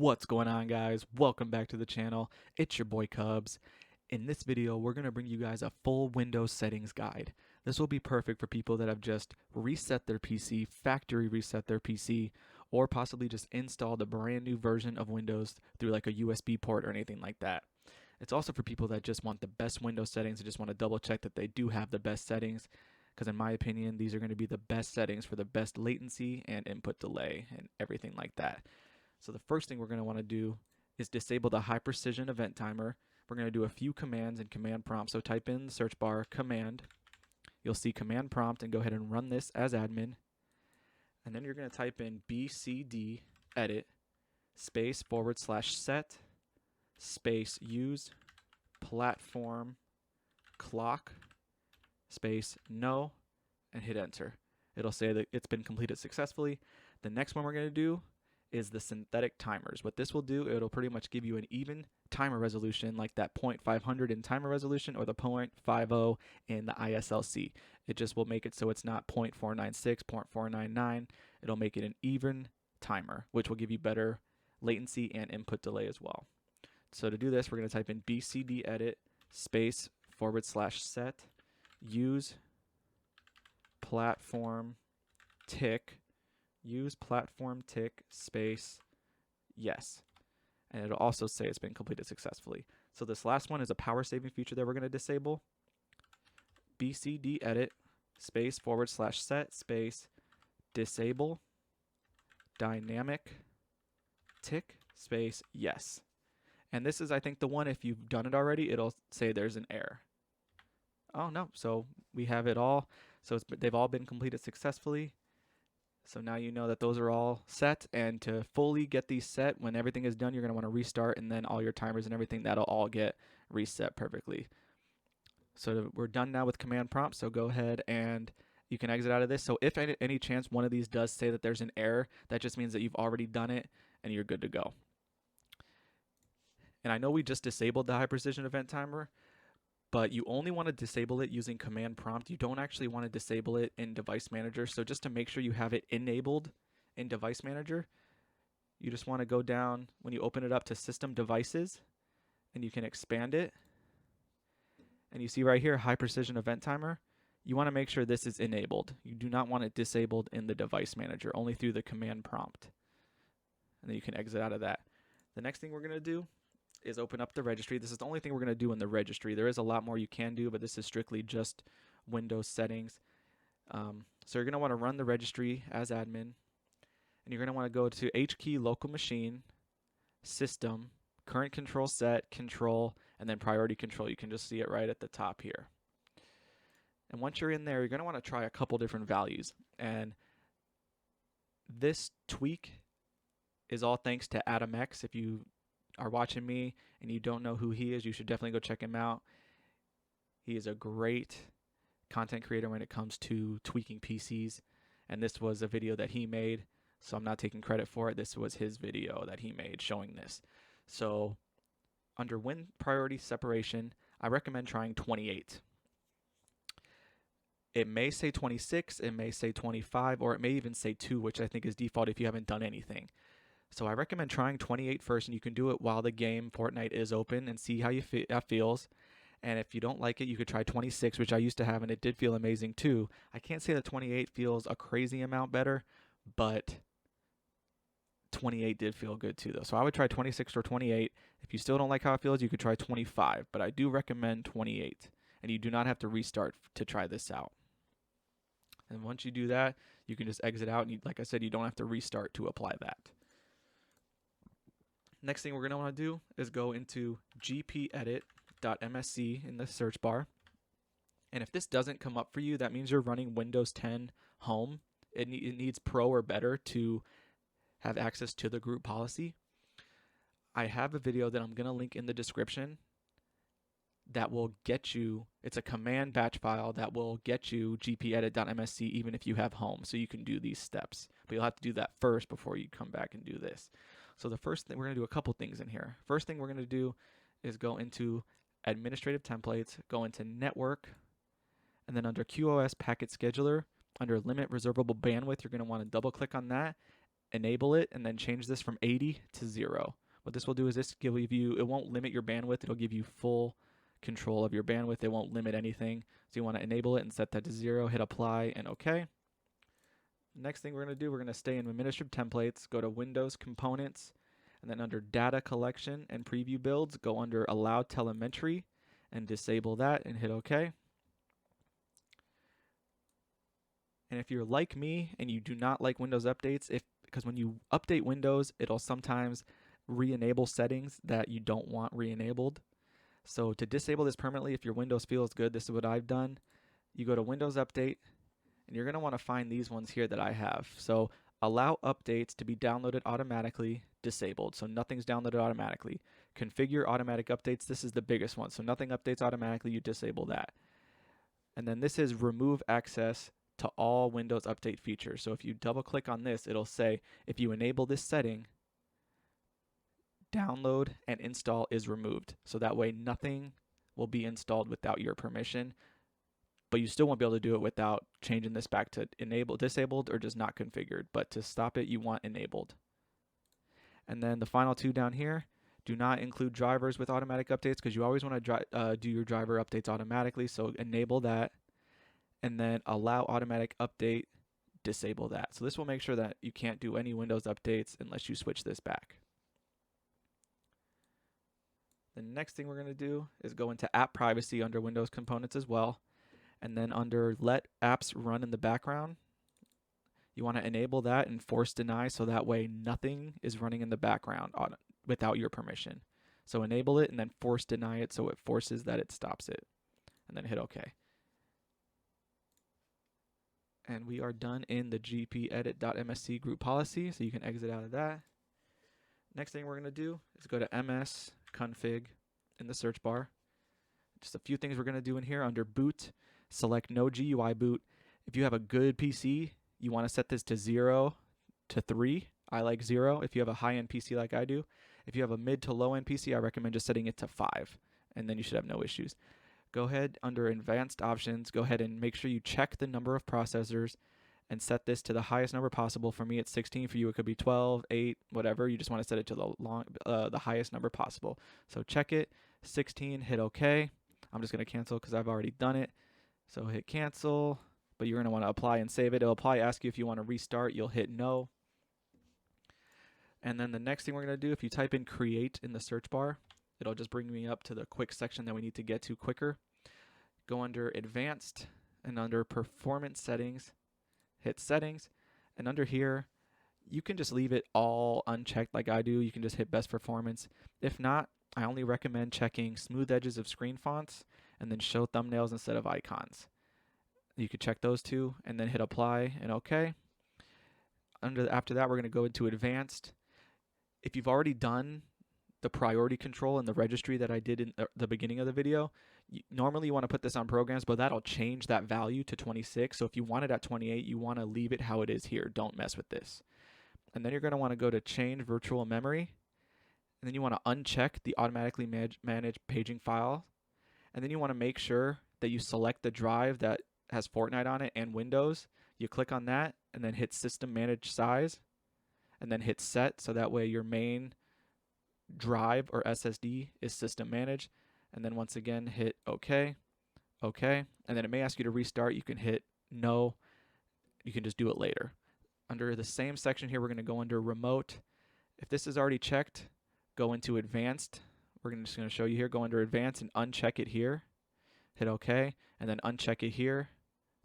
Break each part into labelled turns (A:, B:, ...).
A: What's going on, guys? Welcome back to the channel. It's your boy Cubs. In this video, we're going to bring you guys a full Windows settings guide. This will be perfect for people that have just reset their PC, factory reset their PC, or possibly just installed a brand new version of Windows through like a USB port or anything like that. It's also for people that just want the best Windows settings and just want to double check that they do have the best settings, because in my opinion, these are going to be the best settings for the best latency and input delay and everything like that. So the first thing we're going to want to do is disable the high precision event timer. We're going to do a few commands in command prompt. So type in the search bar command. You'll see command prompt and go ahead and run this as admin. And then you're going to type in bcd edit space / set space use platform clock space no and hit enter. It'll say that it's been completed successfully. The next one we're going to do is the synthetic timers. What this will do, it'll pretty much give you an even timer resolution like that 0.500 in timer resolution or the 0.50 in the ISLC. It just will make it so it's not 0.496, 0.499. It'll make it an even timer, which will give you better latency and input delay as well. So to do this, we're going to type in bcd edit space / set use platform tick use platform tick space yes, and it'll also say it's been completed successfully. So this last one is a power saving feature that we're going to disable. bcd edit space / set space disable dynamic tick space yes. And this is, I think, the one, if you've done it already, it'll say there's an error. Oh no, so we have it all. So they've all been completed successfully. So now you know that those are all set, and to fully get these set, when everything is done, you're going to want to restart, and then all your timers and everything, that'll all get reset perfectly. So we're done now with command prompt, so go ahead and you can exit out of this. So if any chance one of these does say that there's an error, that just means that you've already done it and you're good to go. And I know we just disabled the high precision event timer, but you only want to disable it using command prompt. You don't actually want to disable it in device manager. So just to make sure you have it enabled in device manager, you just want to go down when you open it up to system devices, and you can expand it. And you see right here, high precision event timer. You want to make sure this is enabled. You do not want it disabled in the device manager, only through the command prompt. And then you can exit out of that. The next thing we're going to do is open up the registry. This is the only thing we're going to do in the registry. There is a lot more you can do, but this is strictly just Windows settings. So you're going to want to run the registry as admin, and you're going to want to go to HKey local machine, system, current control set, control, and then priority control. You can just see it right at the top here. And once you're in there, you're going to want to try a couple different values. And this tweak is all thanks to Adam X. If you are watching me and you don't know who he is, you should definitely go check him out. He is a great content creator when it comes to tweaking PCs, and this was a video that he made, so I'm not taking credit for it. This was his video that he made showing this. So under win priority separation, I recommend trying 28. It may say 26, it may say 25, or it may even say 2, which I think is default if you haven't done anything. So I recommend trying 28 first, and you can do it while the game Fortnite is open and see how that feels. And if you don't like it, you could try 26, which I used to have, and it did feel amazing too. I can't say that 28 feels a crazy amount better, but 28 did feel good too, though. So I would try 26 or 28. If you still don't like how it feels, you could try 25, but I do recommend 28. And you do not have to restart to try this out. And once you do that, you can just exit out, and like I said, you don't have to restart to apply that. Next thing we're going to want to do is go into gpedit.msc in the search bar. And if this doesn't come up for you, that means you're running Windows 10 Home. It needs Pro or better to have access to the group policy. I have a video that I'm going to link in the description that will get you, it's a command batch file that will get you gpedit.msc even if you have Home. So you can do these steps. But you'll have to do that first before you come back and do this. So the first thing, we're going to do a couple things in here. First thing we're going to do is go into administrative templates, go into network, and then under QoS packet scheduler, under limit reservable bandwidth, you're going to want to double click on that enable it and then change this from 80 to 0. What this will do is this give you, it won't limit your bandwidth, it'll give you full control of your bandwidth, it won't limit anything. So you want to enable it and set that to 0, hit apply and OK. Next thing we're going to do, we're going to stay in administrative templates, go to Windows Components, and then under Data Collection and Preview Builds, go under Allow Telemetry and disable that and hit OK. And if you're like me and you do not like Windows updates, because when you update Windows, it'll sometimes re-enable settings that you don't want re-enabled. So to disable this permanently, if your Windows feels good, this is what I've done. You go to Windows Update, and you're going to want to find these ones here that I have. So allow updates to be downloaded automatically, disabled. So nothing's downloaded automatically. Configure automatic updates. This is the biggest one. So nothing updates automatically, you disable that. And then this is remove access to all Windows Update features. So if you double click on this, it'll say if you enable this setting, download and install is removed. So that way nothing will be installed without your permission, but you still won't be able to do it without changing this back to disabled or just not configured. But to stop it, you want enabled. And then the final two down here, do not include drivers with automatic updates because you always want to do your driver updates automatically. So enable that. And then allow automatic update, disable that. So this will make sure that you can't do any Windows updates unless you switch this back. The next thing we're going to do is go into app privacy under Windows components as well. And then under let apps run in the background, you want to enable that and force deny so that way nothing is running in the background without your permission. So enable it and then force deny it so it forces that it stops it. And then hit OK. And we are done in the gpedit.msc group policy, so you can exit out of that. Next thing we're going to do is go to ms config in the search bar. Just a few things we're going to do in here. Under boot, select no GUI boot. If you have a good PC, you want to set this to 0 to 3. I like 0 if you have a high-end PC like I do. If you have a mid to low-end PC, I recommend just setting it to 5, and then you should have no issues. Go ahead under advanced options, go ahead and make sure you check the number of processors and set this to the highest number possible. For me, it's 16. For you, it could be 12, 8, whatever. You just want to set it to the highest number possible. So check it, 16, hit OK. I'm just going to cancel because I've already done it. So hit cancel, but you're going to want to apply and save it. It'll probably ask you if you want to restart. You'll hit no. And then the next thing we're going to do, if you type in create in the search bar, it'll just bring me up to the quick section that we need to get to quicker. Go under advanced and under performance settings, hit settings, and under here you can just leave it all unchecked like I do. You can just hit best performance. If not, I only recommend checking smooth edges of screen fonts and then show thumbnails instead of icons. You could check those two and then hit apply and OK. After that, we're going to go into advanced. If you've already done the priority control and the registry that I did in the beginning of the video, normally you want to put this on programs, but that'll change that value to 26. So if you want it at 28, you want to leave it how it is here. Don't mess with this. And then you're going to want to go to change virtual memory. And then you want to uncheck the automatically manage paging file. And then you want to make sure that you select the drive that has Fortnite on it and Windows. You click on that and then hit system manage size and then hit set. So that way your main drive or SSD is system managed. And then once again hit OK, OK, and then it may ask you to restart. You can hit no, you can just do it later. Under the same section here, we're going to go under remote. If this is already checked, go into advanced. We're just going to show you here, go under advanced and uncheck it here, hit OK, and then uncheck it here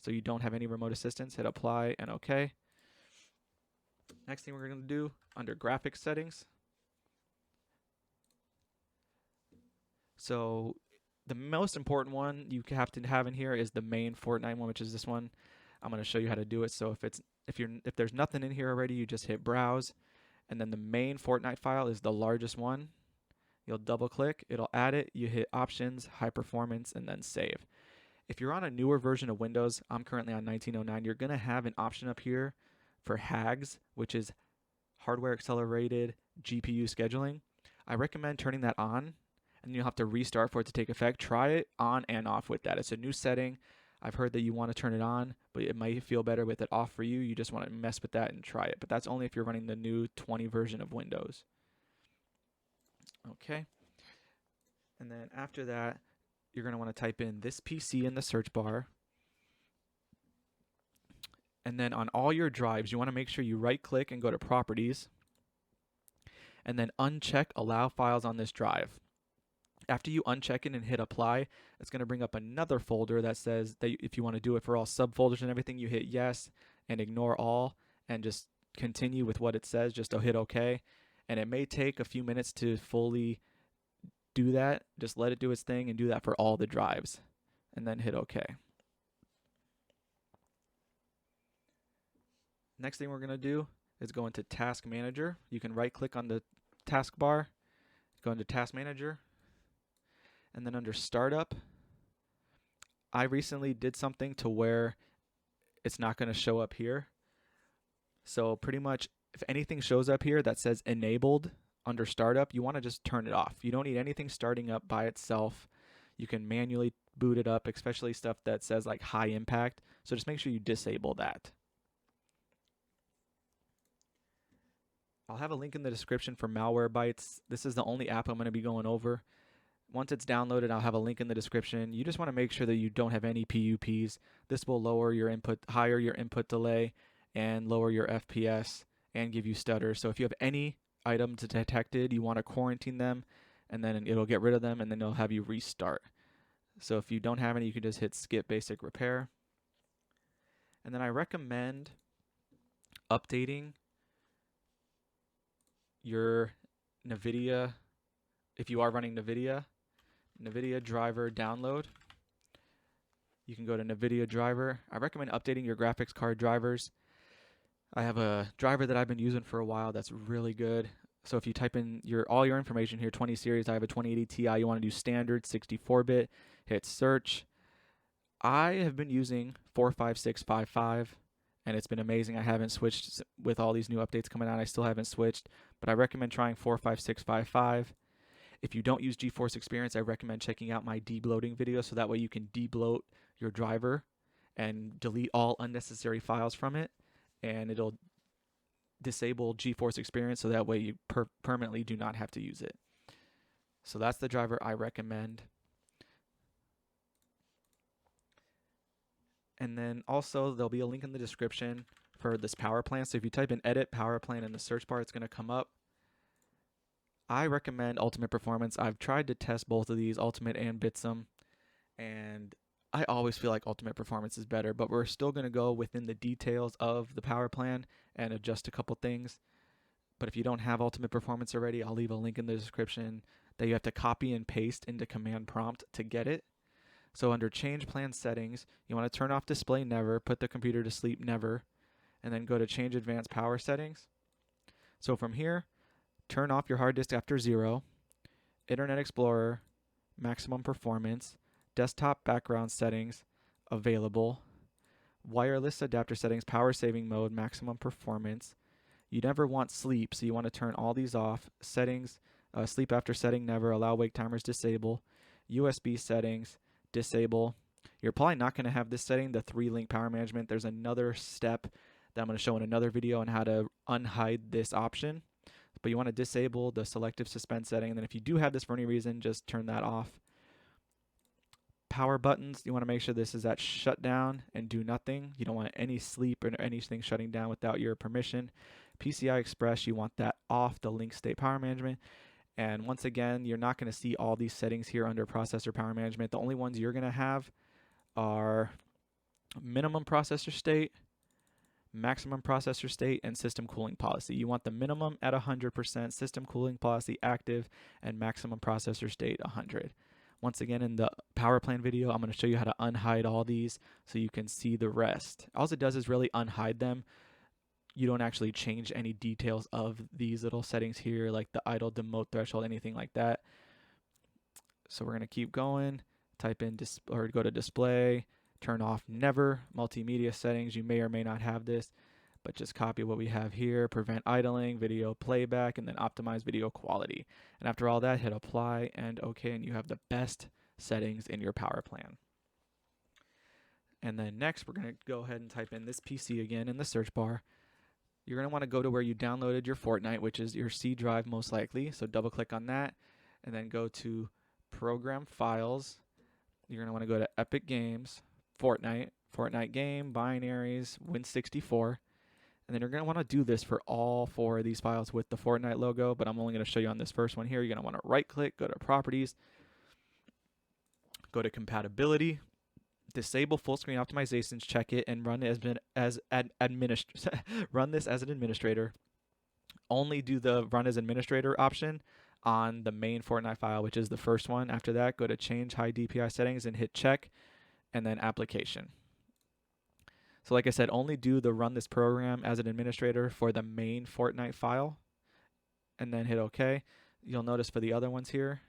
A: so you don't have any remote assistance. Hit apply and OK. Next thing we're going to do under graphics settings. So the most important one you have to have in here is the main Fortnite one, which is this one. I'm going to show you how to do it. So if there's nothing in here already, you just hit browse, and then the main Fortnite file is the largest one. You'll double click, it'll add it, you hit options, high performance, and then save. If you're on a newer version of Windows, I'm currently on 1909, you're going to have an option up here for HAGS, which is hardware accelerated GPU scheduling. I recommend turning that on, and you'll have to restart for it to take effect. Try it on and off with that. It's a new setting. I've heard that you want to turn it on, but it might feel better with it off for you. You just want to mess with that and try it. But that's only if you're running the new 20 version of Windows. Okay. And then after that, you're going to want to type in this PC in the search bar. And then on all your drives, you want to make sure you right click and go to Properties. And then uncheck Allow Files on this drive. After you uncheck it and hit Apply, it's going to bring up another folder that says that if you want to do it for all subfolders and everything, you hit Yes and ignore all and just continue with what it says. Just hit OK. And it may take a few minutes to fully do that. Just let it do its thing and do that for all the drives. And then hit OK. Next thing we're going to do is go into Task Manager. You can right click on the taskbar, go into Task Manager, and then under Startup, I recently did something to where it's not going to show up here. So pretty much if anything shows up here that says enabled under Startup, you want to just turn it off. You don't need anything starting up by itself. You can manually boot it up, especially stuff that says like high impact. So just make sure you disable that. I'll have a link in the description for Malwarebytes. This is the only app I'm going to be going over. Once it's downloaded, I'll have a link in the description. You just want to make sure that you don't have any PUPs. This will lower your input, higher your input delay, and lower your FPS, and give you stutters. So if you have any items detected, you want to quarantine them, and then it'll get rid of them, and then it'll have you restart. So if you don't have any, you can just hit Skip Basic Repair. And then I recommend updating your NVIDIA, if you are running NVIDIA driver download. You can go to NVIDIA driver. I recommend updating your graphics card drivers. I have a driver that I've been using for a while that's really good. So if you type in all your information here, 20 series, I have a 2080 Ti, you want to do standard 64-bit, hit search. I have been using 45655. And it's been amazing. I haven't switched with all these new updates coming out. I still haven't switched, but I recommend trying 45655. If you don't use GeForce Experience, I recommend checking out my debloating video, so that way you can debloat your driver and delete all unnecessary files from it, and it'll disable GeForce Experience, so that way you permanently do not have to use it. So that's the driver I recommend. And then also there'll be a link in the description for this power plan. So if you type in edit power plan in the search bar, it's going to come up. I recommend Ultimate Performance. I've tried to test both of these, Ultimate and Bitsum, and I always feel like Ultimate Performance is better, but we're still going to go within the details of the power plan and adjust a couple things. But if you don't have Ultimate Performance already, I'll leave a link in the description that you have to copy and paste into Command Prompt to get it. So under Change Plan Settings, you want to turn off Display Never, put the computer to sleep never, and then go to Change Advanced Power Settings. So from here, turn off your hard disk after 0, Internet Explorer, Maximum Performance, Desktop Background Settings, Available, Wireless Adapter Settings, Power Saving Mode, Maximum Performance. You never want sleep, so you want to turn all these off. Settings, Sleep After Setting Never, Allow Wake Timers Disable, USB Settings, Disable. You're probably not going to have this setting, the 3-link power management. There's another step that I'm going to show in another video on how to unhide this option. But you want to disable the selective suspend setting, and then if you do have this for any reason, just turn that off. Power buttons, you want to make sure this is at shutdown and do nothing. You don't want any sleep or anything shutting down without your permission. PCI Express, you want that off, the link state power management. And once again, you're not going to see all these settings here under processor power management. The only ones you're going to have are minimum processor state, maximum processor state, and system cooling policy. You want the minimum at 100%, system cooling policy active, and maximum processor state 100. Once again, in the power plan video, I'm going to show you how to unhide all these so you can see the rest. All it does is really unhide them. You don't actually change any details of these little settings here, like the idle, demote threshold, anything like that. So we're going to keep going. Type in or go to display, turn off never, multimedia settings. You may or may not have this, but just copy what we have here, prevent idling, video playback, and then optimize video quality. And after all that, hit apply and OK, and you have the best settings in your power plan. And then next, we're going to go ahead and type in this PC again in the search bar. You're going to want to go to where you downloaded your Fortnite, which is your C drive most likely. So double click on that and then go to Program Files. You're going to want to go to Epic Games, Fortnite, Fortnite Game, Binaries, Win64. And then you're going to want to do this for all 4 of these files with the Fortnite logo, but I'm only going to show you on this first one here. You're going to want to right click, go to Properties, go to Compatibility, disable full screen optimizations, check it, and run it run this as an administrator. Only do the run as administrator option on the main Fortnite file, which is the first one. After that, go to change high DPI settings and hit check, and then application. So like I said, only do the run this program as an administrator for the main Fortnite file, and then hit OK. You'll notice for the other ones here,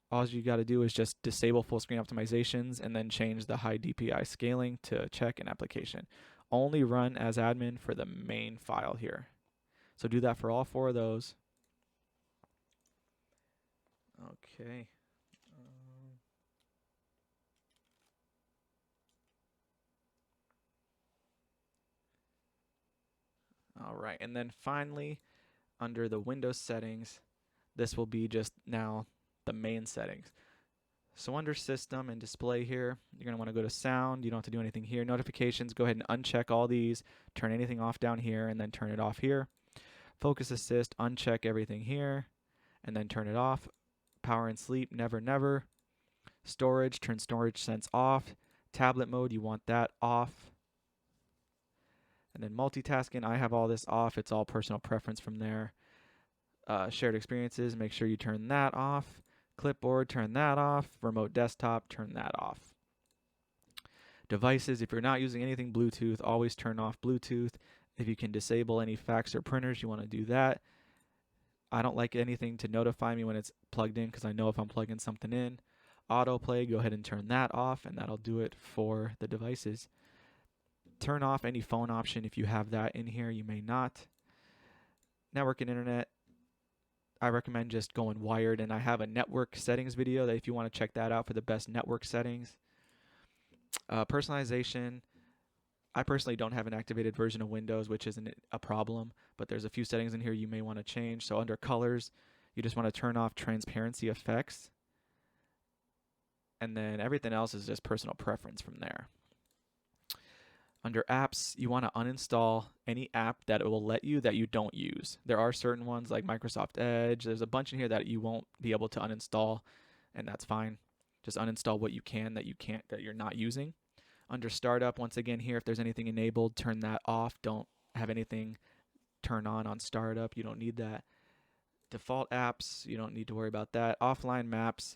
A: all you got to do is just disable full screen optimizations and then change the high DPI scaling to check and application. Only run as admin for the main file here. So do that for all 4 of those. Okay. All right, and then finally, under the Windows settings, this will be just now the main settings. So under System and Display here, you're going to want to go to Sound. You don't have to do anything here. Notifications, go ahead and uncheck all these. Turn anything off down here, and then turn it off here. Focus Assist, uncheck everything here, and then turn it off. Power and Sleep, never, never. Storage, turn Storage Sense off. Tablet mode, you want that off. And then multitasking, I have all this off. It's all personal preference from there. Shared experiences, make sure you turn that off. Clipboard, turn that off. Remote desktop, turn that off. Devices, if you're not using anything Bluetooth, always turn off Bluetooth. If you can disable any fax or printers, you want to do that. I don't like anything to notify me when it's plugged in because I know if I'm plugging something in. Autoplay, go ahead and turn that off, and that'll do it for the devices. Turn off any phone option if you have that in here. You may not. Network and internet, I recommend just going wired, and I have a network settings video that if you want to check that out for the best network settings. Personalization, I personally don't have an activated version of Windows, which isn't a problem, but there's a few settings in here you may want to change. So under colors, you just want to turn off transparency effects, and then everything else is just personal preference from there. Under apps, you want to uninstall any app that it will let you that you don't use. There are certain ones like Microsoft Edge. There's a bunch in here that you won't be able to uninstall, and that's fine. Just uninstall what you can that you're not using. Under startup, once again here, if there's anything enabled, turn that off. Don't have anything turn on startup. You don't need that. Default apps, you don't need to worry about that. Offline maps,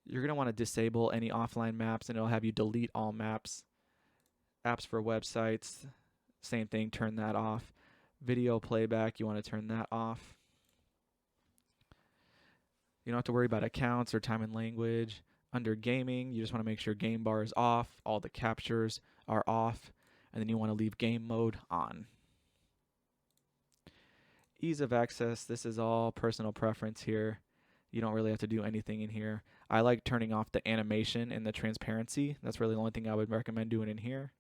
A: you're going to want to disable any offline maps, and it'll have you delete all maps. Apps for websites, same thing, turn that off. Video playback, you want to turn that off. You don't have to worry about accounts or time and language. Under gaming, you just want to make sure game bar is off, all the captures are off, and then you want to leave game mode on. Ease of access, this is all personal preference here. You don't really have to do anything in here. I like turning off the animation and the transparency. That's really the only thing I would recommend doing in here.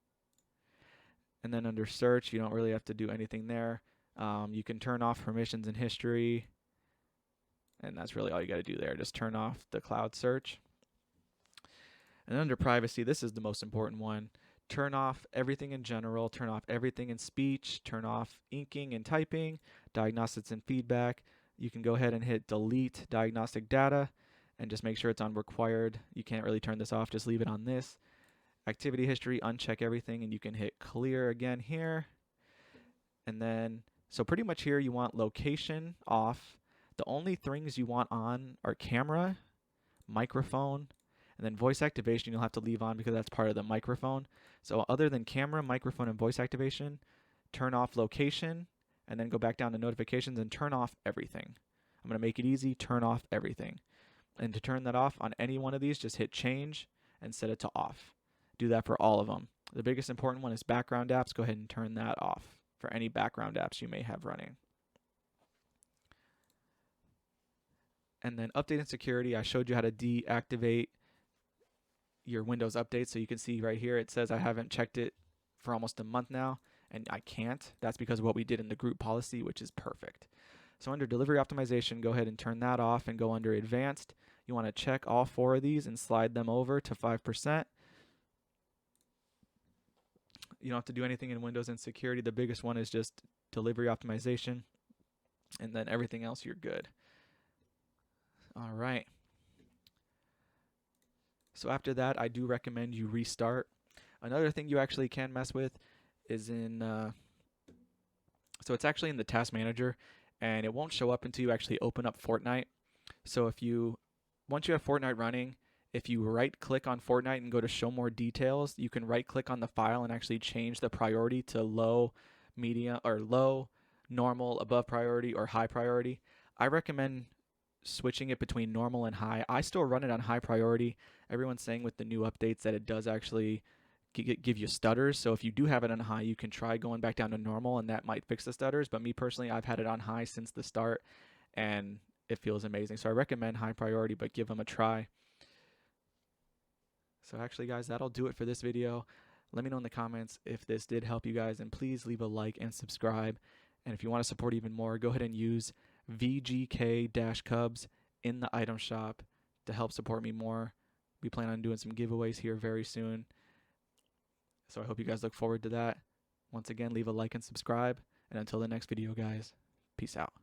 A: And then under search, you don't really have to do anything there. You can turn off permissions and history, and that's really all you got to do there. Just turn off the cloud search. And under privacy, this is the most important one. Turn off everything in general, turn off everything in speech, turn off inking and typing, diagnostics and feedback. You can go ahead and hit delete diagnostic data and just make sure it's on required. You can't really turn this off, just leave it on this. Activity history, uncheck everything, and you can hit clear again here. And then, so pretty much here you want location off. The only things you want on are camera, microphone, and then voice activation you'll have to leave on because that's part of the microphone. So other than camera, microphone, and voice activation, turn off location, and then go back down to notifications and turn off everything. I'm going to make it easy, turn off everything. And to turn that off on any one of these, just hit change and set it to off. Do that for all of them. The biggest important one is background apps. Go ahead and turn that off for any background apps you may have running. And then update and security, I showed you how to deactivate your Windows updates. So you can see right here, it says I haven't checked it for almost a month now, and I can't. That's because of what we did in the group policy, which is perfect. So under delivery optimization, go ahead and turn that off and go under advanced. You want to check all 4 of these and slide them over to 5%. You don't have to do anything in Windows and security. The biggest one is just delivery optimization, and then everything else you're good. All right. So after that, I do recommend you restart. Another thing you actually can mess with is so it's actually in the task manager, and it won't show up until you actually open up Fortnite. So once you have Fortnite running, if you right click on Fortnite and go to show more details, you can right click on the file and actually change the priority to low, medium, or low, normal, above priority, or high priority. I recommend switching it between normal and high. I still run it on high priority. Everyone's saying with the new updates that it does actually give you stutters. So if you do have it on high, you can try going back down to normal, and that might fix the stutters. But me personally, I've had it on high since the start, and it feels amazing. So I recommend high priority, but give them a try. So actually, guys, that'll do it for this video. Let me know in the comments if this did help you guys, and please leave a like and subscribe. And if you want to support even more, go ahead and use VGK-Cubs in the item shop to help support me more. We plan on doing some giveaways here very soon. So I hope you guys look forward to that. Once again, leave a like and subscribe. And until the next video, guys, peace out.